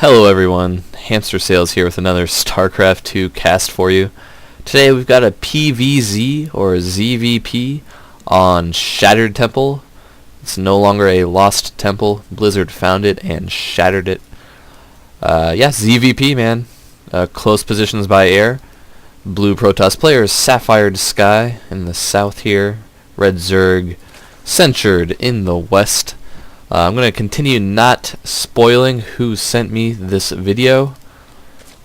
Hello everyone, Hamster Sales here with another Starcraft 2 cast for you. Today we've got a PVZ or a ZvP on Shattered Temple. It's no longer a lost temple. Blizzard found it and shattered it. ZvP, man. Close positions by air. Blue Protoss players, SapphiredSky in the south here. Red Zerg, Censured in the west. I'm going to continue not spoiling who sent me this video,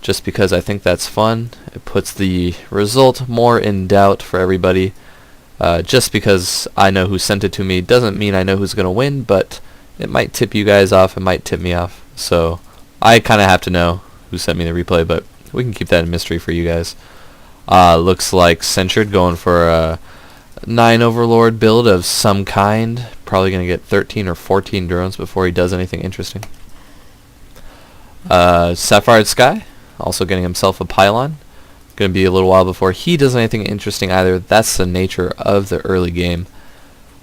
just because I think that's fun. It puts the result more in doubt for everybody. Just because I know who sent it to me doesn't mean I know who's going to win, but it might tip you guys off, it might tip me off. So I kind of have to know who sent me the replay, but we can keep that a mystery for you guys. Looks like Censured going for a 9 Overlord build of some kind. Probably going to get 13 or 14 drones before he does anything interesting. SapphiredSky also getting himself a pylon. Going to be a little while before he does anything interesting either. That's the nature of the early game.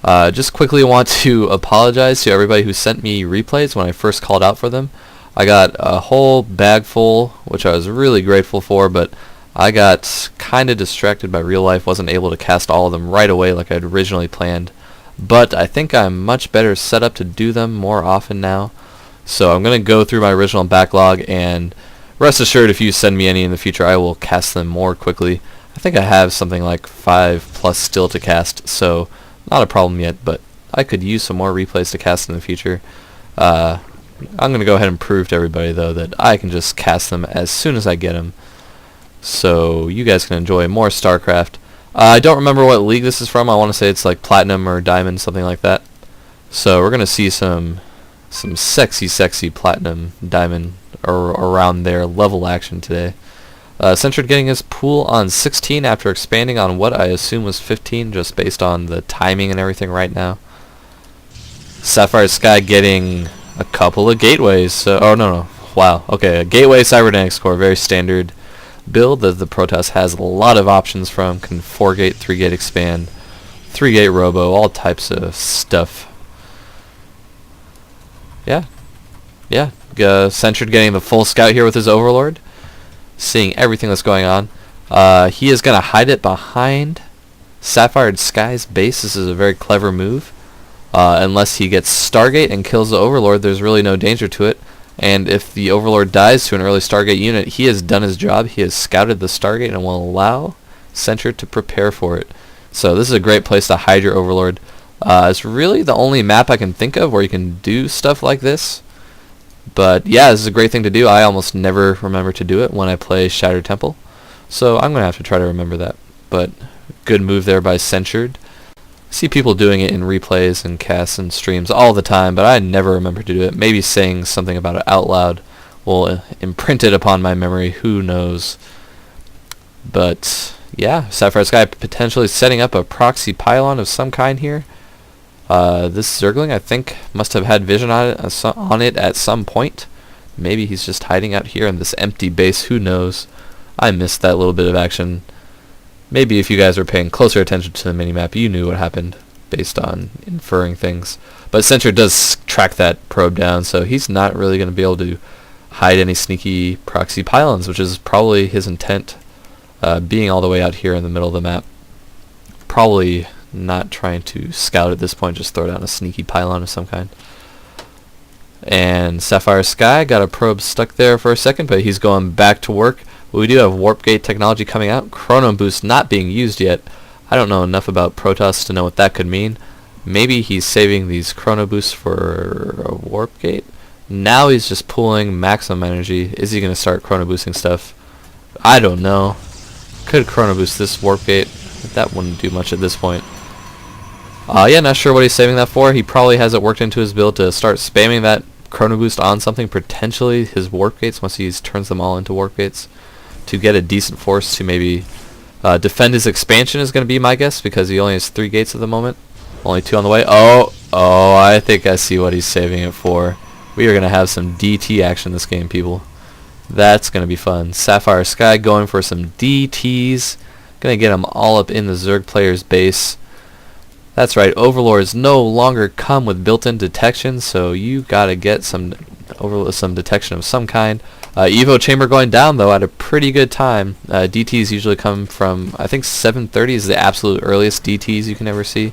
Just quickly want to apologize to everybody who sent me replays when I first called out for them. I got a whole bag full, which I was really grateful for, but I got kind of distracted by real life, wasn't able to cast all of them right away like I'd originally planned. But I think I'm much better set up to do them more often now. So I'm going to go through my original backlog, and rest assured if you send me any in the future I will cast them more quickly. I think I have something like 5+ still to cast, so not a problem yet, but I could use some more replays to cast in the future. I'm going to go ahead and prove to everybody though that I can just cast them as soon as I get them, so you guys can enjoy more StarCraft. I don't remember what league this is from. I want to say it's like Platinum or Diamond, something like that. So we're going to see some sexy Platinum, Diamond, or around there level action today. Censured getting his pool on 16 after expanding on what I assume was 15 just based on the timing and everything right now. SapphiredSky getting a couple of gateways. So, wow. Okay, a gateway cybernetics core, very standard build that the Protoss has a lot of options from. Can 4-gate, 3-gate expand, 3-gate robo, all types of stuff. Censured getting the full scout here with his Overlord, seeing everything that's going on. He is going to hide it behind SapphiredSky's base. This is a very clever move. Unless he gets Stargate and kills the Overlord, there's really no danger to it. And if the Overlord dies to an early Stargate unit, he has done his job. He has scouted the Stargate and will allow Censured to prepare for it. So this is a great place to hide your Overlord. It's really the only map I can think of where you can do stuff like this. But yeah, this is a great thing to do. I almost never remember to do it when I play Shattered Temple, so I'm going to have to try to remember that. But good move there by Censured. See people doing it in replays and casts and streams all the time, but I never remember to do it. Maybe saying something about it out loud will imprint it upon my memory, who knows. But yeah, SapphiredSky potentially setting up a proxy pylon of some kind here. This Zergling I think must have had vision on it at some point. Maybe he's just hiding out here in this empty base, who knows. I missed that little bit of action. Maybe if you guys were paying closer attention to the minimap, you knew what happened based on inferring things. But Censured does track that probe down, so he's not really going to be able to hide any sneaky proxy pylons, which is probably his intent, being all the way out here in the middle of the map. Probably not trying to scout at this point, just throw down a sneaky pylon of some kind. And SapphiredSky got a probe stuck there for a second, but he's going back to work. We do have Warp Gate technology coming out. Chrono Boost not being used yet. I don't know enough about Protoss to know what that could mean. Maybe he's saving these Chrono Boosts for a Warp Gate. Now he's just pulling maximum energy. Is he going to start Chrono Boosting stuff? I don't know. Could Chrono Boost this Warp Gate? That wouldn't do much at this point. Not sure what he's saving that for. He probably has it worked into his build to start spamming that Chrono Boost on something, potentially his Warp Gates, once he turns them all into Warp Gates, to get a decent force to maybe defend his expansion is going to be my guess, because he only has 3 gates at the moment. Only 2 on the way. Oh, I think I see what he's saving it for. We are going to have some DT action this game, people. That's going to be fun. SapphiredSky going for some DTs. Going to get them all up in the Zerg player's base. That's right, Overlords no longer come with built-in detection, so you gotta get some some detection of some kind. Evo chamber going down though at a pretty good time. DTs usually come from, I think 7:30 is the absolute earliest DTs you can ever see.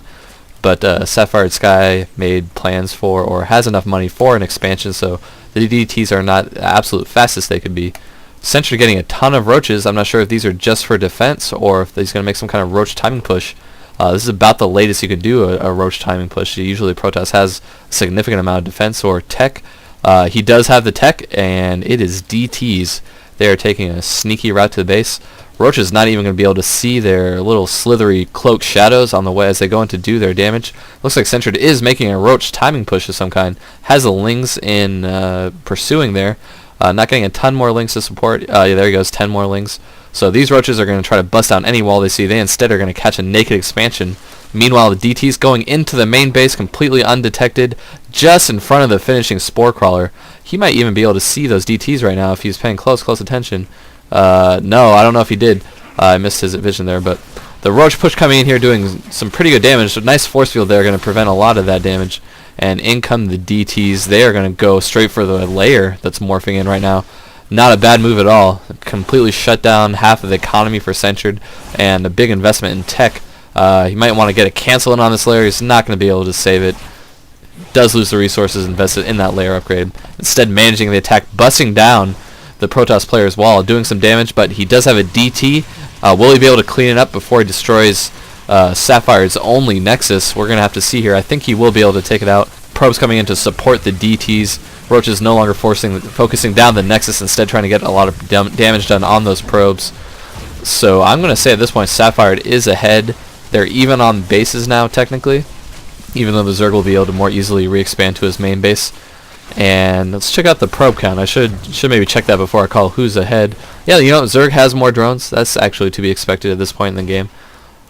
But SapphiredSky made plans for, or has enough money for, an expansion, so the DTs are not the absolute fastest they could be. Censured getting a ton of roaches. I'm not sure if these are just for defense or if he's going to make some kind of roach timing push. This is about the latest you could do a roach timing push. Usually Protoss has a significant amount of defense or tech. He does have the tech, and it is DTs. They are taking a sneaky route to the base. Roach is not even going to be able to see their little slithery cloaked shadows on the way as they go in to do their damage. Looks like Censured is making a roach timing push of some kind. Has the lings in pursuing there. Not getting a ton more lings to support. Yeah, there he goes, 10 more lings. So these roaches are going to try to bust down any wall they see. They instead are going to catch a naked expansion. Meanwhile, the DT's going into the main base completely undetected, just in front of the finishing spore crawler. He might even be able to see those DTs right now if he's paying close attention. No, I don't know if he did. I missed his vision there, but the roach push coming in here doing some pretty good damage. So nice force field there, going to prevent a lot of that damage. And in come the DTs. They are going to go straight for the layer that's morphing in right now. Not a bad move at all. Completely shut down half of the economy for Censured, and a big investment in tech. He might want to get a cancel in on this layer. He's not going to be able to save it. Does lose the resources invested in that layer upgrade. Instead, managing the attack, busting down the Protoss player's wall, doing some damage, but he does have a DT. Will he be able to clean it up before he destroys Sapphired's only Nexus? We're going to have to see here. I think he will be able to take it out. Probes coming in to support the DTs. Roach is no longer focusing down the Nexus, instead trying to get a lot of damage done on those probes. So I'm going to say at this point Sapphired is ahead. They're even on bases now, technically, even though the Zerg will be able to more easily re-expand to his main base. And let's check out the probe count. I should maybe check that before I call who's ahead. Yeah, you know, Zerg has more drones. That's actually to be expected at this point in the game.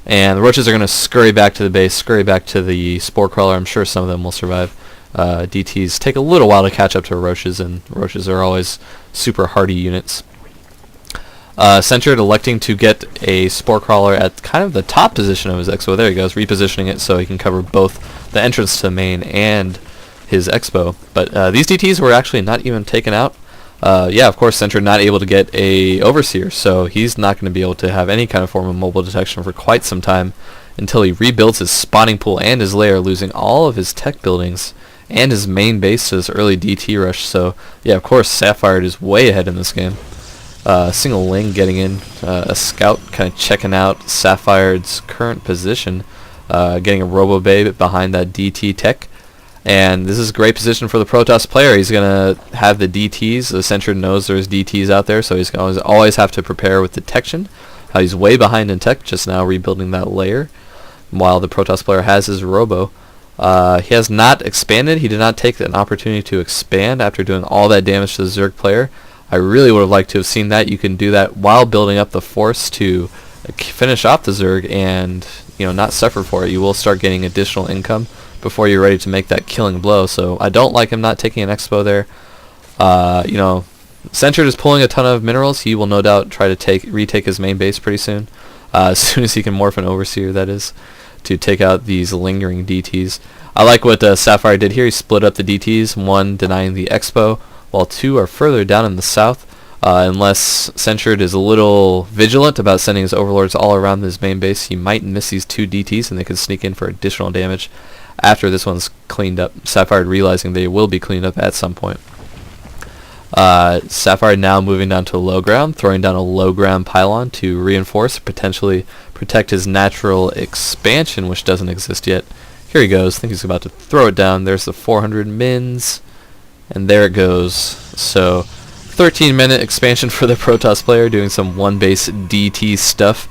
And the roaches are going to scurry back to the base, scurry back to the spore crawler. I'm sure some of them will survive. DTs take a little while to catch up to roaches, and roaches are always super hardy units. Censured electing to get a spore crawler at kind of the top position of his expo. There he goes, repositioning it so he can cover both the entrance to the main and his expo. But these DTs were actually not even taken out. Yeah, of course, Censured not able to get a overseer, so he's not going to be able to have any kind of form of mobile detection for quite some time until he rebuilds his spawning pool and his lair, losing all of his tech buildings and his main base to this early DT rush. So yeah, of course, Sapphired is way ahead in this game. Single Ling getting in, a scout kind of checking out Sapphired's current position, getting a Robo Bay behind that DT tech. And this is a great position for the Protoss player. He's going to have the DTs. The Censured knows there's DTs out there, so he's going to always have to prepare with detection. He's way behind in tech, just now rebuilding that layer, while the Protoss player has his Robo. He has not expanded. He did not take an opportunity to expand after doing all that damage to the Zerg player. I really would have liked to have seen that. You can do that while building up the force to finish off the Zerg and, you know, not suffer for it. You will start getting additional income before you're ready to make that killing blow. So I don't like him not taking an expo there. You know, Censured is pulling a ton of minerals. He will no doubt try to retake his main base pretty soon. As soon as he can morph an overseer, that is, to take out these lingering DTs. I like what Sapphire did here. He split up the DTs, one denying the expo, while two are further down in the south. Unless Censured is a little vigilant about sending his overlords all around his main base, he might miss these two DTs and they could sneak in for additional damage after this one's cleaned up. Sapphire realizing they will be cleaned up at some point. Sapphire now moving down to low ground, throwing down a low ground pylon to reinforce, potentially protect his natural expansion, which doesn't exist yet. Here he goes. I think he's about to throw it down. There's the 400 mins, and there it goes. So 13-minute expansion for the Protoss player, doing some one-base DT stuff.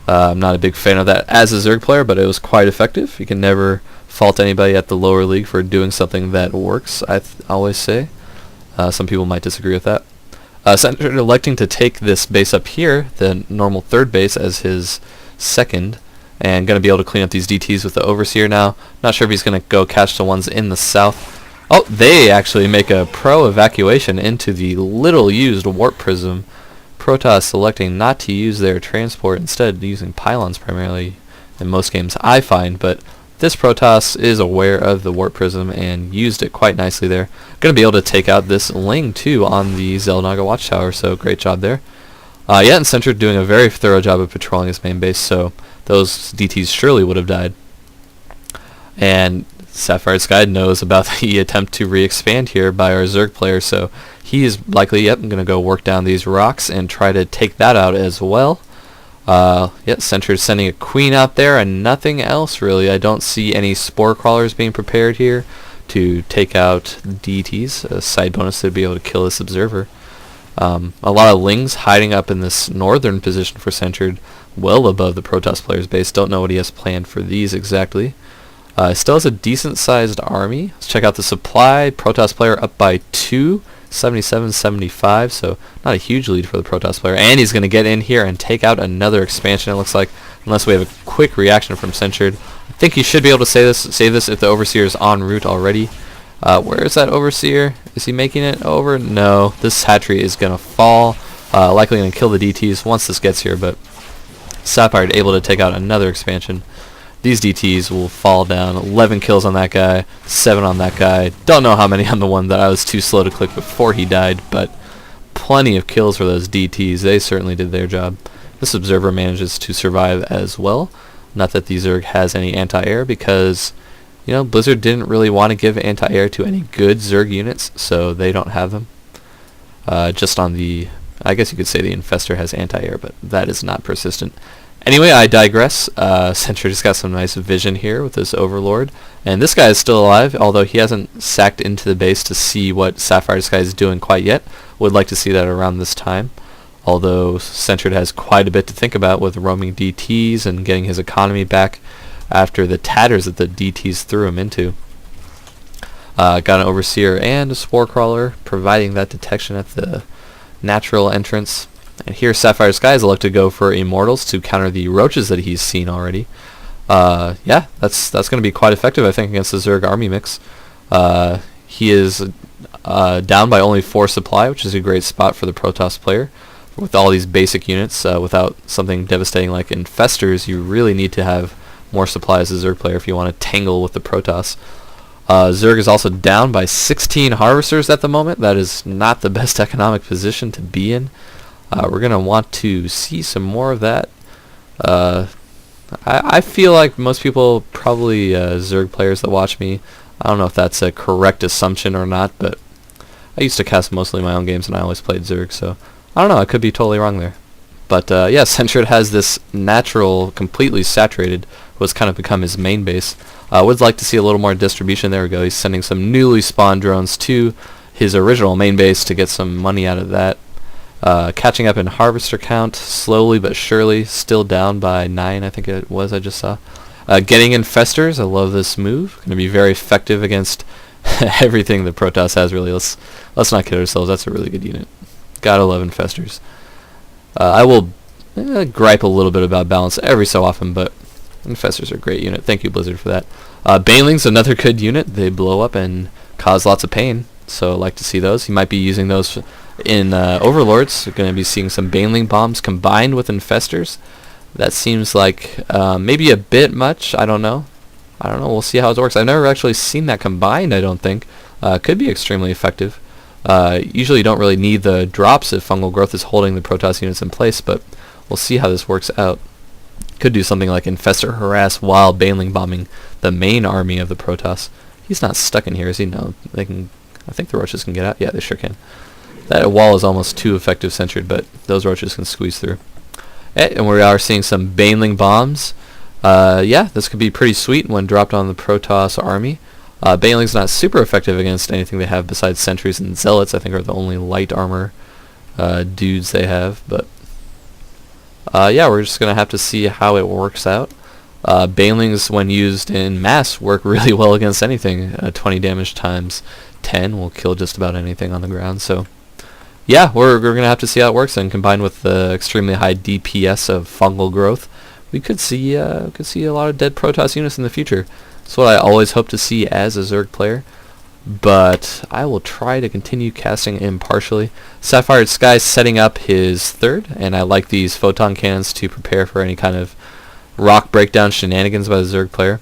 I'm not a big fan of that as a Zerg player, but it was quite effective. You can never fault anybody at the lower league for doing something that works, I always say. Some people might disagree with that. Censured electing to take this base up here, the normal third base, as his second, and going to be able to clean up these DTs with the Overseer now. Not sure if he's going to go catch the ones in the south. Oh, they actually make a pro evacuation into the little used Warp Prism. Protoss selecting not to use their transport, instead using pylons primarily in most games, I find, but this Protoss is aware of the Warp Prism and used it quite nicely there. Going to be able to take out this Ling too on the Xel'Naga Watchtower, so great job there. Yeah, and Censured doing a very thorough job of patrolling his main base, so those DTs surely would have died. And SapphiredSky knows about the attempt to re-expand here by our Zerg player, so he is likely, going to go work down these rocks and try to take that out as well. Censured sending a queen out there and nothing else really. I don't see any spore crawlers being prepared here to take out DTs. A side bonus to be able to kill this observer. A lot of Lings hiding up in this northern position for Censured, well above the Protoss player's base. Don't know what he has planned for these exactly. Still has a decent sized army. Let's check out the supply. Protoss player up by 2. 77-75, so not a huge lead for the Protoss player. And he's going to get in here and take out another expansion, it looks like, unless we have a quick reaction from Censured. I think he should be able to save this if the Overseer is en route already. Where is that Overseer? Is he making it over? No. This hatchery is going to fall. Likely going to kill the DTs once this gets here, but Sapphired able to take out another expansion. These DTs will fall down. 11 kills on that guy, 7 on that guy. Don't know how many on the one that I was too slow to click before he died, but plenty of kills for those DTs. They certainly did their job. This observer manages to survive as well. Not that the Zerg has any anti-air because, Blizzard didn't really want to give anti-air to any good Zerg units, so they don't have them. Just on the, I guess you could say the Infestor has anti-air, but that is not persistent. Anyway, I digress. Censured just got some nice vision here with this Overlord. And this guy is still alive, although he hasn't sacked into the base to see what SapphiredSky is doing quite yet. Would like to see that around this time. Although Censured has quite a bit to think about with roaming DTs and getting his economy back after the tatters that the DTs threw him into. Got an Overseer and a Spore Crawler, providing that detection at the natural entrance. And here SapphiredSky is elected to go for Immortals to counter the roaches that he's seen already. Yeah, that's going to be quite effective, I think, against the Zerg army mix. He is down by only 4 supply, which is a great spot for the Protoss player. With all these basic units, without something devastating like Infestors, you really need to have more supply as a Zerg player if you want to tangle with the Protoss. Zerg is also down by 16 Harvesters at the moment. That is not the best economic position to be in. We're going to want to see some more of that. I feel like most people, probably Zerg players that watch me, I don't know if that's a correct assumption or not, but I used to cast mostly my own games and I always played Zerg, so I don't know, I could be totally wrong there. But yeah, Censured has this natural, completely saturated, what's kind of become his main base. Would like to see a little more distribution. There we go, he's sending some newly spawned drones to his original main base to get some money out of that. Catching up in Harvester count, slowly but surely, still down by 9, I think it was, I just saw. Getting Infestors, I love this move. Going to be very effective against everything the Protoss has, really. Let's not kid ourselves, that's a really good unit. Gotta love Infestors. I will gripe a little bit about balance every so often, but Infestors are a great unit. Thank you, Blizzard, for that. Baneling's another good unit. They blow up and cause lots of pain, so I like to see those. He might be using those in Overlords. We're going to be seeing some Baneling bombs combined with Infestors. That seems like maybe a bit much. I don't know. We'll see how it works. I've never actually seen that combined, I don't think. Could be extremely effective. Usually you don't really need the drops if Fungal Growth is holding the Protoss units in place, but we'll see how this works out. Could do something like Infestor Harass while Baneling bombing the main army of the Protoss. He's not stuck in here, is he? No. They can. I think the roaches can get out. Yeah, they sure can. That wall is almost too effective Censured, but those roaches can squeeze through. And we are seeing some Baneling bombs. Yeah, this could be pretty sweet when dropped on the Protoss army. Baneling's not super effective against anything they have besides sentries and zealots. I think are the only light armor dudes they have. But yeah, we're just gonna have to see how it works out. Banelings, when used in mass, work really well against anything. 20 damage times 10 will kill just about anything on the ground. So yeah, we're gonna have to see how it works. And combined with the extremely high DPS of Fungal Growth, we could see a lot of dead Protoss units in the future. That's what I always hope to see as a Zerg player, but I will try to continue casting impartially. SapphiredSky is setting up his third, and I like these photon cannons to prepare for any kind of rock breakdown shenanigans by the Zerg player.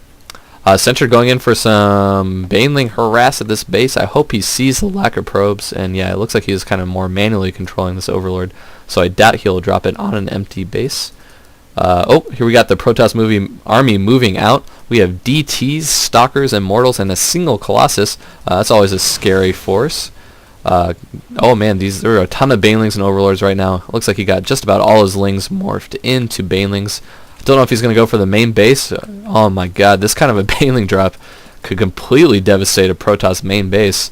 Censured going in for some Baneling harass at this base. I hope he sees the lack of probes, and yeah, it looks like he's kind of more manually controlling this Overlord, so I doubt he'll drop it on an empty base. Oh, here we got the Protoss army moving out. We have DTs, Stalkers, Immortals, and a single Colossus. That's always a scary force. Oh man, there are a ton of Banelings and Overlords right now. It looks like he got just about all his Lings morphed into Banelings. Don't know if he's going to go for the main base. Oh my god, this kind of a Baneling drop could completely devastate a Protoss main base.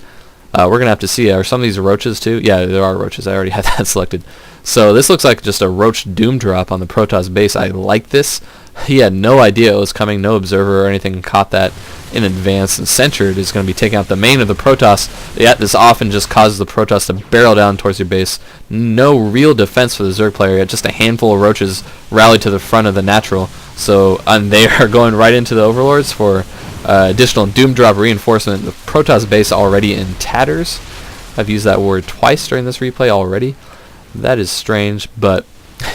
We're going to have to see. Are some of these Roaches too? Yeah, there are Roaches. I already had that selected. So this looks like just a Roach Doom drop on the Protoss base. I like this. He had no idea it was coming. No observer or anything caught that in advance. And Censured is going to be taking out the main of the Protoss. Yet this often just causes the Protoss to barrel down towards your base. No real defense for the Zerg player. Yet just a handful of Roaches rally to the front of the natural. So and they are going right into the Overlords for additional Doom drop reinforcement. The Protoss base already in tatters. I've used that word twice during this replay already. That is strange, but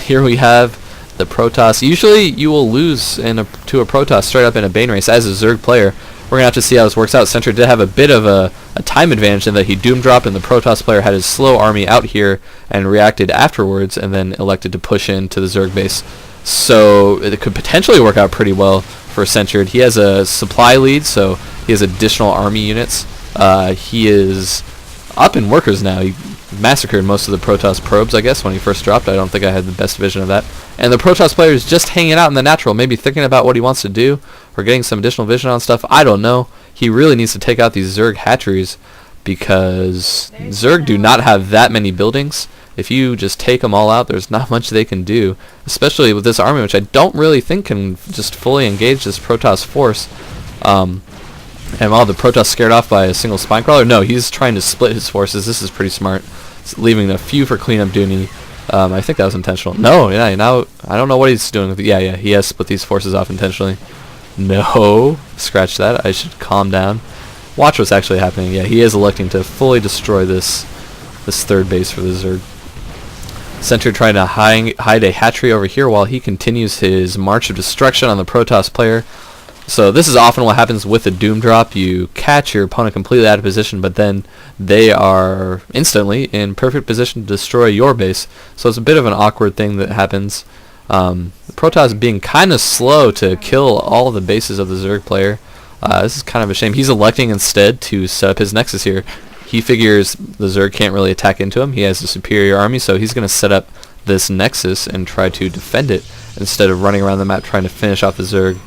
here we have the Protoss. Usually you will lose to a Protoss straight up in a Bane race as a Zerg player. We're going to have to see how this works out. Censured did have a bit of a time advantage in that he Doom dropped and the Protoss player had his slow army out here and reacted afterwards and then elected to push into the Zerg base. So it could potentially work out pretty well for Censured. He has a supply lead, so he has additional army units. He is up in workers now. He massacred most of the Protoss probes, I guess, when he first dropped. I don't think I had the best vision of that. And the Protoss player is just hanging out in the natural, maybe thinking about what he wants to do, or getting some additional vision on stuff. I don't know. He really needs to take out these Zerg hatcheries, because Zerg do not have that many buildings. If you just take them all out, there's not much they can do, especially with this army, which I don't really think can just fully engage this Protoss force. And while the Protoss scared off by a single spine crawler, no, he's trying to split his forces. This is pretty smart. It's leaving a few for cleanup duty. I think that was intentional. No, yeah, now I don't know what he's doing with it. Yeah, he has split these forces off intentionally. No, scratch that. I should calm down. Watch what's actually happening. Yeah, he is electing to fully destroy this third base for the Zerg. Censured trying to hide a hatchery over here while he continues his march of destruction on the Protoss player. So this is often what happens with a Doom drop. You catch your opponent completely out of position, but then they are instantly in perfect position to destroy your base. So it's a bit of an awkward thing that happens. The Protoss being kind of slow to kill all the bases of the Zerg player. This is kind of a shame. He's electing instead to set up his Nexus here. He figures the Zerg can't really attack into him. He has a superior army, so he's going to set up this Nexus and try to defend it instead of running around the map trying to finish off the Zerg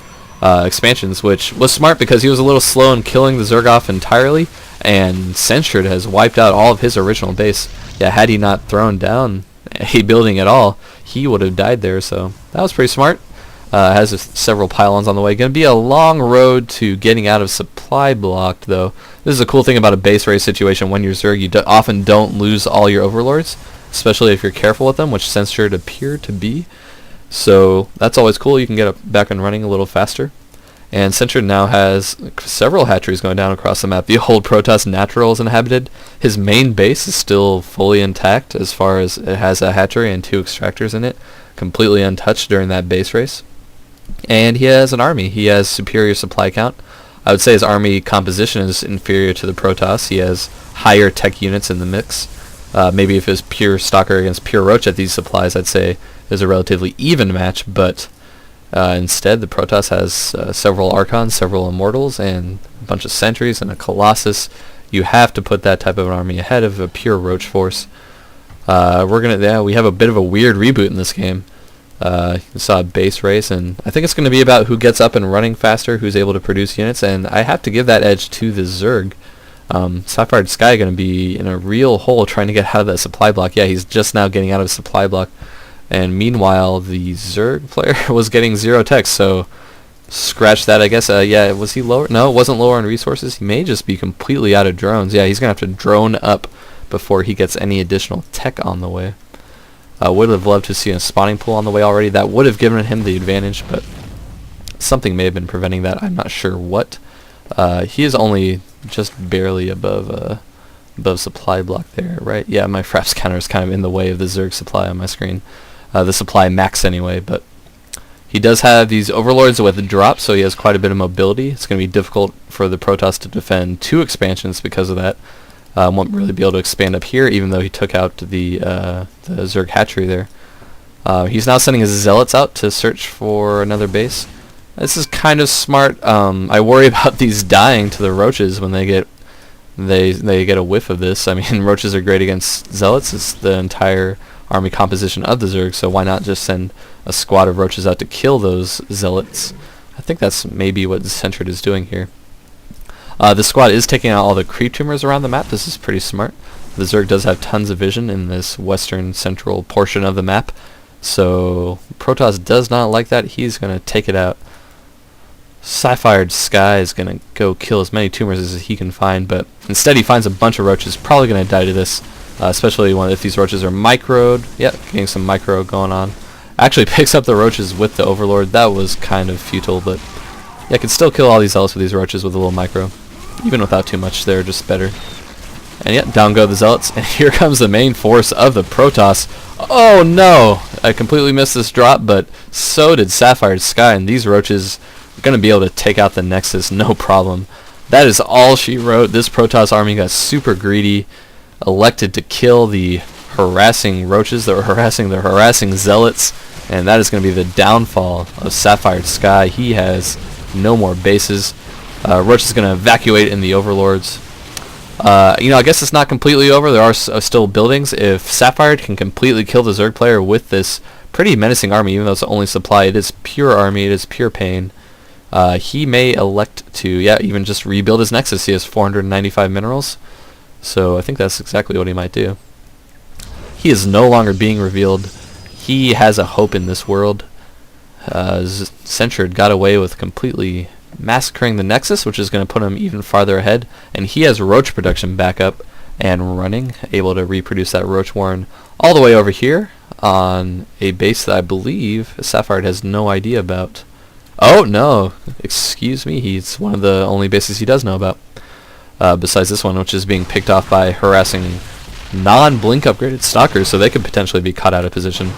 expansions, which was smart because he was a little slow in killing the Zerg off entirely, and Censured has wiped out all of his original base. Yeah, had he not thrown down a building at all, he would have died there, so that was pretty smart. Has several pylons on the way. Going to be a long road to getting out of supply blocked, though. This is a cool thing about a base race situation. When you're Zerg, you often don't lose all your Overlords, especially if you're careful with them, which Censured appeared to be. So that's always cool. You can get it back and running a little faster. And Censured now has several hatcheries going down across the map. The old Protoss natural is inhabited. His main base is still fully intact as far as it has a hatchery and 2 extractors in it, completely untouched during that base race. And he has an army. He has superior supply count. I would say his army composition is inferior to the Protoss. He has higher tech units in the mix. Maybe if it was pure Stalker against pure Roach at these supplies, I'd say there's a relatively even match, but instead the Protoss has several Archons, several Immortals, and a bunch of Sentries and a Colossus. You have to put that type of an army ahead of a pure Roach force. We have a bit of a weird reboot in this game. You saw a base race, and I think it's going to be about who gets up and running faster, who's able to produce units, and I have to give that edge to the Zerg. SapphiredSky going to be in a real hole trying to get out of that supply block. Yeah, he's just now getting out of supply block, and meanwhile the Zerg player was getting 0 tech, so scratch that, I guess. Yeah, was he lower? No, it wasn't lower on resources. He may just be completely out of drones. Yeah, he's going to have to drone up before he gets any additional tech on the way. Would have loved to see a spawning pool on the way already. That would have given him the advantage, but something may have been preventing that. I'm not sure what. He is only just barely above supply block there, right? Yeah, my fraps counter is kind of in the way of the Zerg supply on my screen. The supply max anyway, but He does have these overlords with drop, so he has quite a bit of mobility. It's going to be difficult for the Protoss to defend 2 expansions because of that. Won't really be able to expand up here, even though he took out the Zerg hatchery there. He's now sending his zealots out to search for another base. This is kind of smart. I worry about these dying to the roaches when they get a whiff of this. I mean, roaches are great against zealots. It's the entire army composition of the Zerg, so why not just send a squad of roaches out to kill those zealots? I think that's maybe what Censured is doing here. The squad is taking out all the creep tumors around the map. This is pretty smart. The Zerg does have tons of vision in this western central portion of the map, so Protoss does not like that. He's going to take it out. SapphiredSky is going to go kill as many tumors as he can find, but instead he finds a bunch of roaches. Probably going to die to this, especially if these roaches are microed. Yep, getting some micro going on. Actually picks up the roaches with the Overlord. That was kind of futile, but yeah, can still kill all these zealots with these roaches with a little micro. Even without too much, they're just better. And yeah, down go the zealots, and here comes the main force of the Protoss. Oh no! I completely missed this drop, but so did SapphiredSky, and these roaches are going to be able to take out the Nexus, no problem. That is all she wrote. This Protoss army got super greedy, elected to kill the harassing roaches that were harassing the harassing zealots, and that is going to be the downfall of SapphiredSky. He has no more bases. Roach is going to evacuate in the Overlords. You know, I guess it's not completely over. There are still buildings. If Sapphire can completely kill the Zerg player with this pretty menacing army, even though it's only supply, it is pure army, it is pure pain. He may elect to, even just rebuild his Nexus. He has 495 minerals, so I think that's exactly what he might do. He is no longer being revealed. He has a hope in this world. Censured got away with completely massacring the Nexus, which is going to put him even farther ahead, and he has roach production back up and running, able to reproduce that roach warren all the way over here on a base that I believe Sapphire has no idea about. Oh no, excuse me, he's one of the only bases he does know about, besides this one, which is being picked off by harassing non-blink upgraded stalkers, so they could potentially be caught out of position.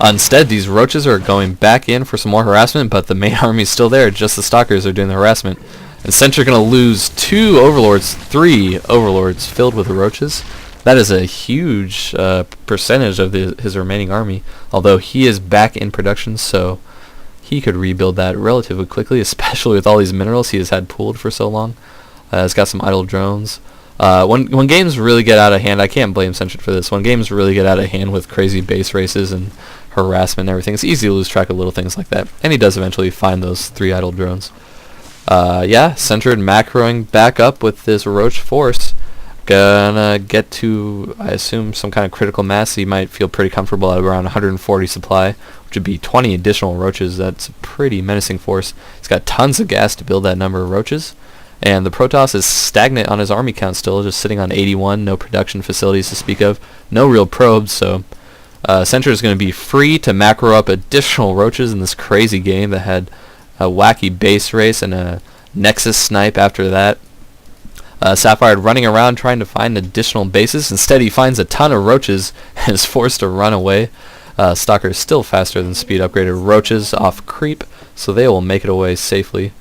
Instead, these roaches are going back in for some more harassment, but the main army is still there. Just the stalkers are doing the harassment. And Censured going to lose 3 overlords filled with roaches. That is a huge percentage of his remaining army, although he is back in production, so he could rebuild that relatively quickly, especially with all these minerals he has had pooled for so long. He's got some idle drones. When games really get out of hand, I can't blame Censured for this. When games really get out of hand with crazy base races and harassment and everything, it's easy to lose track of little things like that. And he does eventually find those 3 idle drones. Censured macroing back up with this roach force. Gonna get to, I assume, some kind of critical mass. He might feel pretty comfortable at around 140 supply, which would be 20 additional roaches. That's a pretty menacing force. He's got tons of gas to build that number of roaches. And the Protoss is stagnant on his army count still, just sitting on 81, no production facilities to speak of, no real probes, so Censured is going to be free to macro up additional roaches in this crazy game that had a wacky base race and a Nexus snipe after that. Sapphire running around trying to find additional bases. Instead, he finds a ton of roaches and is forced to run away. Stalker is still faster than speed upgraded roaches off creep, so they will make it away safely.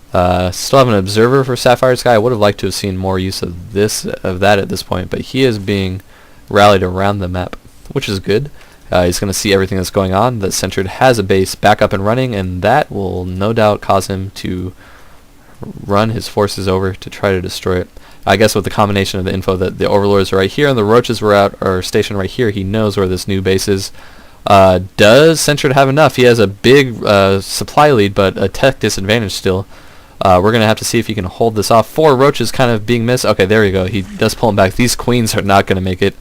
Still have an observer for SapphiredSky. I would have liked to have seen more use of that at this point, but he is being rallied around the map, which is good. He's going to see everything that's going on. That Censured has a base back up and running, and that will no doubt cause him to run his forces over to try to destroy it. I guess with the combination of the info that the Overlords are right here and the roaches are stationed right here, he knows where this new base is. Does Censured have enough? He has a big supply lead, but a tech disadvantage still. We're going to have to see if he can hold this off. 4 roaches kind of being missed. Okay, there we go. He does pull him back. These queens are not going to make it.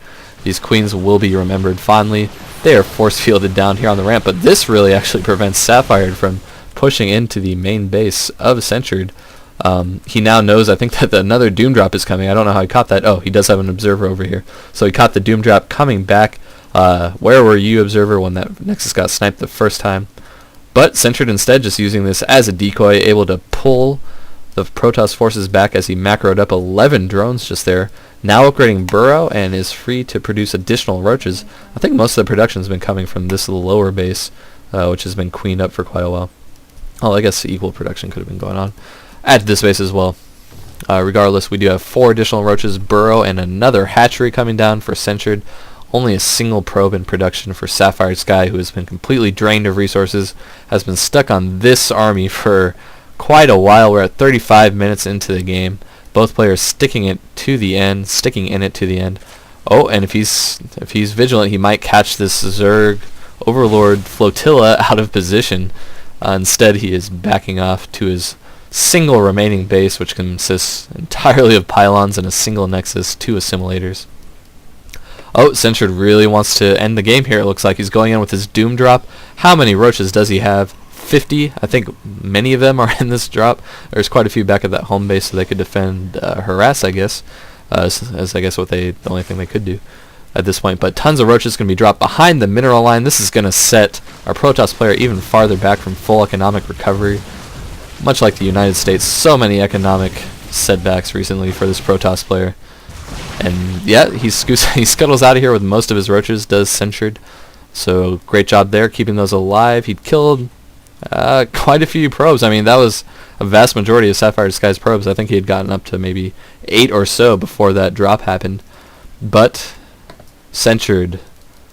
These queens will be remembered fondly. They are force fielded down here on the ramp, but this really actually prevents Sapphire from pushing into the main base of Censured. He now knows, I think, that another Doom Drop is coming. I don't know how he caught that. Oh, he does have an observer over here. So he caught the Doom Drop coming back. Where were you, observer, when that Nexus got sniped the first time? But Censured instead just using this as a decoy, able to pull the Protoss forces back as he macroed up 11 drones just there. Now upgrading Burrow and is free to produce additional roaches. I think most of the production has been coming from this lower base. which has been queened up for quite a while. Oh, I guess equal production could have been going on at this base as well. Regardless, we do have 4 additional roaches, burrow, and another hatchery coming down for Censured. Only a single probe in production for SapphiredSky, who has been completely drained of resources, has been stuck on this army for quite a while. We're at 35 minutes into the game. Both players sticking in it to the end. Oh, and if he's vigilant, he might catch this Zerg Overlord flotilla out of position. Instead, he is backing off to his single remaining base, which consists entirely of pylons and a single nexus, 2 assimilators. Oh, Censured really wants to end the game here. It looks like he's going in with his Doom drop. How many roaches does he have? 50. I think many of them are in this drop. There's quite a few back at that home base, so they could defend harass, I guess, as I guess the only thing they could do at this point. But tons of roaches going to be dropped behind the mineral line. This is going to set our Protoss player even farther back from full economic recovery. Much like the United States, so many economic setbacks recently for this Protoss player. And yeah, he scuttles out of here with most of his roaches, does Censured. So great job there, keeping those alive. He'd killed quite a few probes. I mean, that was a vast majority of SapphiredSky's probes. I think he had gotten up to maybe 8 or so before that drop happened. But Censured,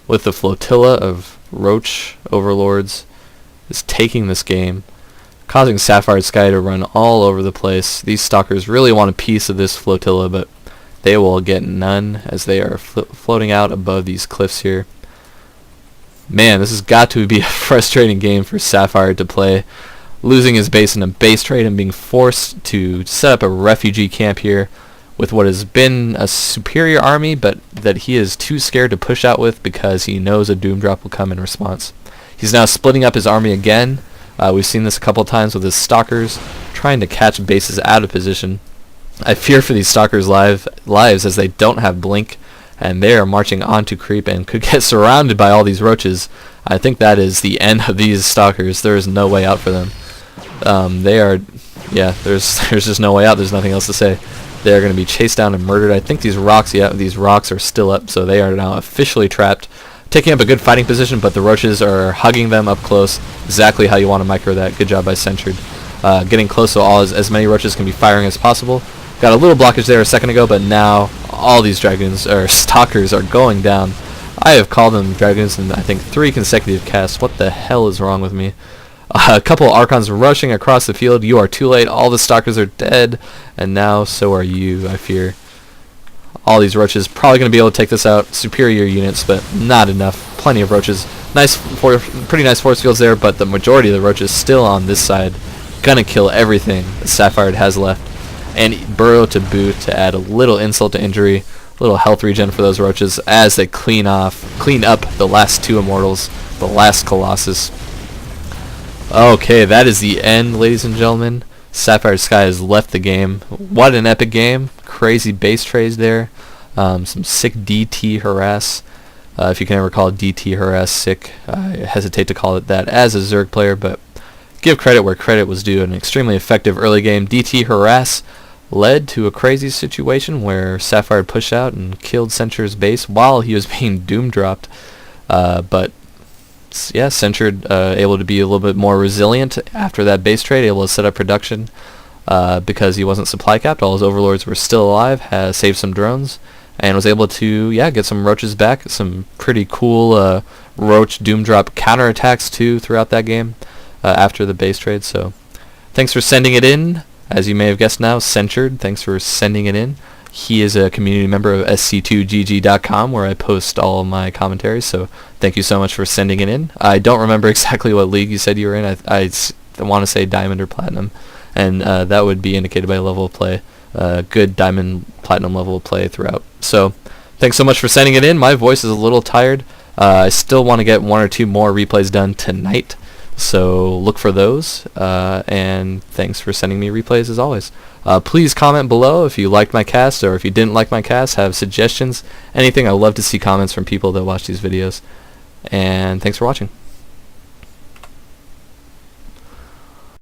with the flotilla of roach overlords, is taking this game, causing SapphiredSky to run all over the place. These stalkers really want a piece of this flotilla, but they will get none as they are floating out above these cliffs here. Man, this has got to be a frustrating game for Sapphire to play. Losing his base in a base trade and being forced to set up a refugee camp here with what has been a superior army, but that he is too scared to push out with because he knows a Doom drop will come in response. He's now splitting up his army again. We've seen this a couple times with his stalkers, trying to catch bases out of position. I fear for these stalkers' lives as they don't have blink, and they are marching on to creep and could get surrounded by all these roaches. I think that is the end of these stalkers. There is no way out for them. There's just no way out. There's nothing else to say. They are going to be chased down and murdered. I think these rocks are still up, so they are now officially trapped, taking up a good fighting position, but the roaches are hugging them up close, exactly how you want to micro that. Good job by Censured. Getting close so as many roaches can be firing as possible. Got a little blockage there a second ago, but now all these dragons, or stalkers, are going down. I have called them dragons in, I think, 3 consecutive casts. What the hell is wrong with me? A couple Archons rushing across the field. You are too late. All the stalkers are dead, and now so are you, I fear. All these roaches probably going to be able to take this out. Superior units, but not enough. Plenty of roaches. Pretty nice force fields there, but the majority of the roaches still on this side. Gonna kill everything that Sapphire has left. And burrow to boot to add a little insult to injury, a little health regen for those roaches as they clean up the last 2 immortals, the last Colossus. Okay, that is the end, ladies and gentlemen. SapphiredSky has left the game. What an epic game. Crazy base trades there. Some sick DT harass. If you can ever call it DT harass sick, I hesitate to call it that as a Zerg player, but give credit where credit was due. An extremely effective early game DT harass led to a crazy situation where Sapphire pushed out and killed Censured's base while he was being Doom dropped. But yeah, Censured able to be a little bit more resilient after that base trade, able to set up production because he wasn't supply capped. All his overlords were still alive, has saved some drones, and was able to get some roaches back. Some pretty cool roach Doom drop counterattacks too throughout that game after the base trade. So thanks for sending it in. As you may have guessed now, Censured, thanks for sending it in. He is a community member of sc2gg.com where I post all of my commentaries, so thank you so much for sending it in. I don't remember exactly what league you said you were in. I want to say Diamond or Platinum, and that would be indicated by level of play. Good Diamond, Platinum level of play throughout. So thanks so much for sending it in. My voice is a little tired. I still want to get 1 or 2 more replays done tonight. So look for those, and thanks for sending me replays as always. Please comment below if you liked my cast, or if you didn't like my cast, have suggestions, anything. I love to see comments from people that watch these videos, and thanks for watching.